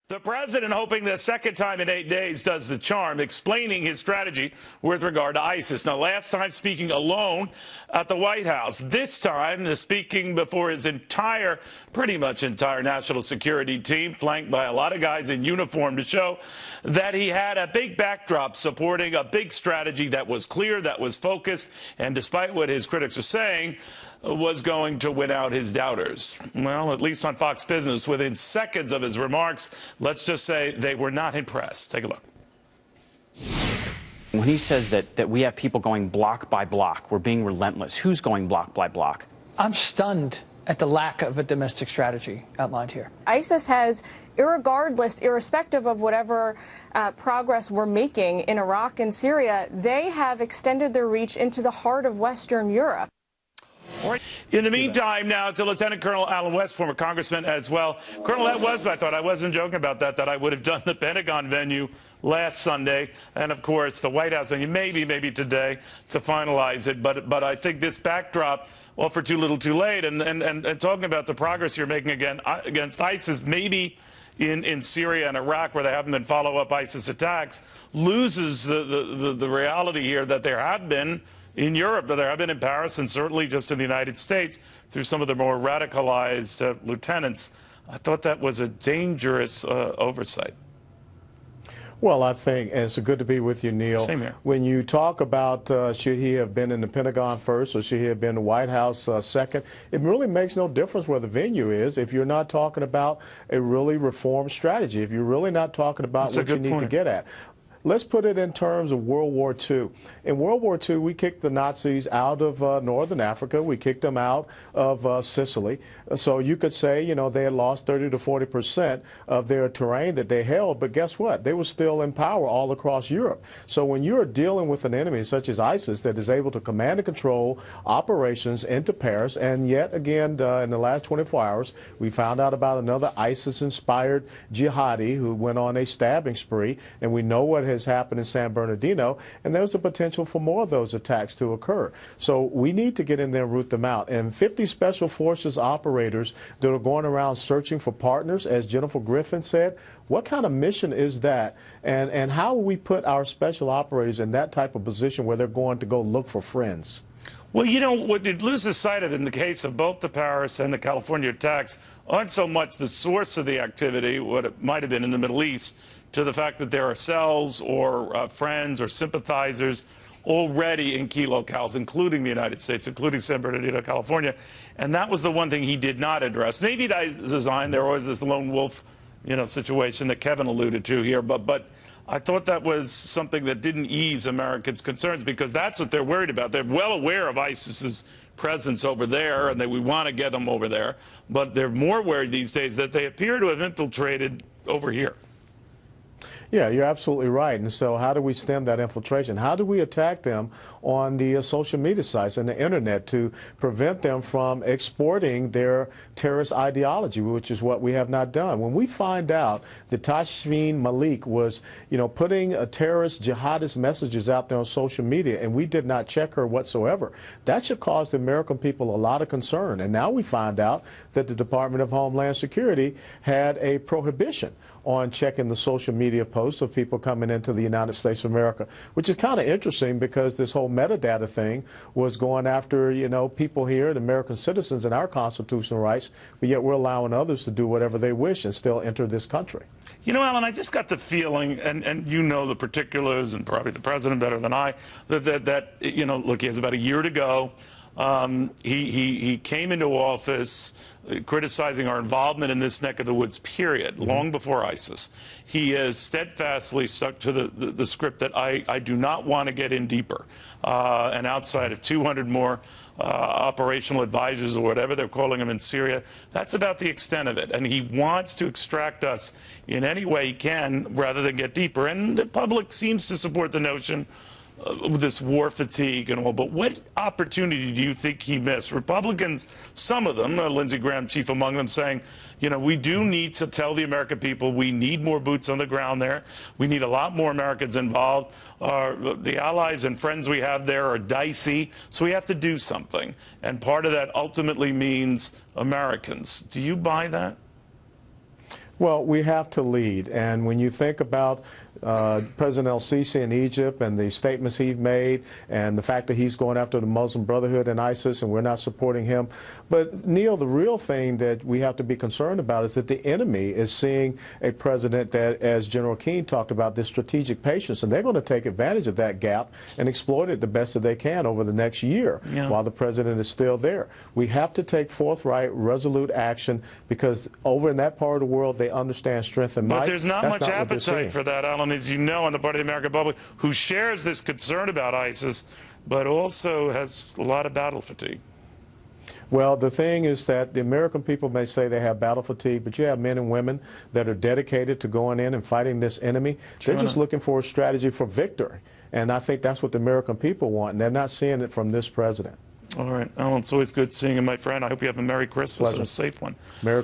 The president hoping the second time in 8 days does the charm, explaining his strategy with regard to ISIS. Now, last time speaking alone at the White House. This time speaking before his pretty much entire national security team, flanked by a lot of guys in uniform to show that he had a big backdrop supporting a big strategy that was clear, that was focused, and despite what his critics are saying, was going to win out his doubters. Well, at least on Fox Business, within seconds of his remarks, let's just say they were not impressed. Take a look. When he says that we have people going block by block, we're being relentless, who's going block by block? I'm stunned at the lack of a domestic strategy outlined here. ISIS has, irrespective of whatever progress we're making in Iraq and Syria, they have extended their reach into the heart of Western Europe. In the meantime, now to Lieutenant Colonel Alan West, former congressman as well. Colonel West, I thought, I wasn't joking about that I would have done the Pentagon venue last Sunday, and of course the White House venue maybe today to finalize it. But I think this backdrop, well, for too little too late, and talking about the progress you're making against ISIS, maybe in Syria and Iraq, where there haven't been follow-up ISIS attacks, loses the reality here that there have been in Europe, that there have been in Paris, and certainly just in the United States through some of the more radicalized lieutenants. I thought that was a dangerous oversight. Well, I think, and it's good to be with you, Neil. Same here. When you talk about should he have been in the Pentagon first or should he have been in the White House second, it really makes no difference where the venue is if you're not talking about a really reformed strategy, if you're really not talking about what you need to get at. Let's put it in terms of World War II. In World War II, we kicked the Nazis out of northern Africa. We kicked them out of Sicily. So you could say, you know, they had lost 30 to 40% of their terrain that they held. But guess what? They were still in power all across Europe. So when you're dealing with an enemy such as ISIS that is able to command and control operations into Paris, and yet again, in the last 24 hours, we found out about another ISIS-inspired jihadi who went on a stabbing spree, and we know what has happened in San Bernardino, and there's the potential for more of those attacks to occur. So we need to get in there and root them out. And 50 Special Forces operators that are going around searching for partners, as Jennifer Griffin said, what kind of mission is that? And how will we put our special operators in that type of position where they're going to go look for friends? Well, you know, what it loses sight of in the case of both the Paris and the California attacks aren't so much the source of the activity, what it might have been in the Middle East, to the fact that there are cells or friends or sympathizers already in key locales, including the United States, including San Bernardino, California. And that was the one thing he did not address. Maybe by design, there was this lone wolf, you know, situation that Kevin alluded to here. But I thought that was something that didn't ease Americans' concerns, because that's what they're worried about. They're well aware of ISIS's presence over there, and that we want to get them over there. But they're more worried these days that they appear to have infiltrated over here. Yeah, you're absolutely right. And so how do we stem that infiltration? How do we attack them on the social media sites and the internet to prevent them from exporting their terrorist ideology, which is what we have not done? When we find out that Tashfeen Malik was, you know, putting terrorist jihadist messages out there on social media, and we did not check her whatsoever, that should cause the American people a lot of concern. And now we find out that the Department of Homeland Security had a prohibition on checking the social media posts of people coming into the United States of America, which is kind of interesting because this whole metadata thing was going after, you know, people here, the American citizens, and our constitutional rights, but yet we're allowing others to do whatever they wish and still enter this country. You know, Alan, I just got the feeling, and you know the particulars, and probably the president better than I, that you know, look, he has about a year to go. He came into office criticizing our involvement in this neck of the woods, period, long before ISIS. He has steadfastly stuck to the script that I do not want to get in deeper. And outside of 200 more operational advisors or whatever they're calling them in Syria, that's about the extent of it. And he wants to extract us in any way he can rather than get deeper. And the public seems to support the notion this war fatigue and all, but what opportunity do you think he missed? Republicans, some of them, Lindsey Graham chief among them, saying, you know, we do need to tell the American people we need more boots on the ground there. We need a lot more Americans involved. The allies and friends we have there are dicey, so we have to do something. And part of that ultimately means Americans. Do you buy that? Well, we have to lead. And when you think about President el-Sisi in Egypt and the statements he's made and the fact that he's going after the Muslim Brotherhood and ISIS and we're not supporting him. But, Neil, the real thing that we have to be concerned about is that the enemy is seeing a president that, as General Keane talked about, this strategic patience, and they're going to take advantage of that gap and exploit it the best that they can over the next year while the president is still there. We have to take forthright, resolute action because over in that part of the world, they understand strength and might. But there's not much appetite for that, Alan, as you know, on the part of the American public, who shares this concern about ISIS, but also has a lot of battle fatigue. Well, the thing is that the American people may say they have battle fatigue, but you have men and women that are dedicated to going in and fighting this enemy. They're just looking for a strategy for victory. And I think that's what the American people want, and they're not seeing it from this president. All right, Alan, it's always good seeing you, my friend. I hope you have a Merry Christmas and a safe one. Merry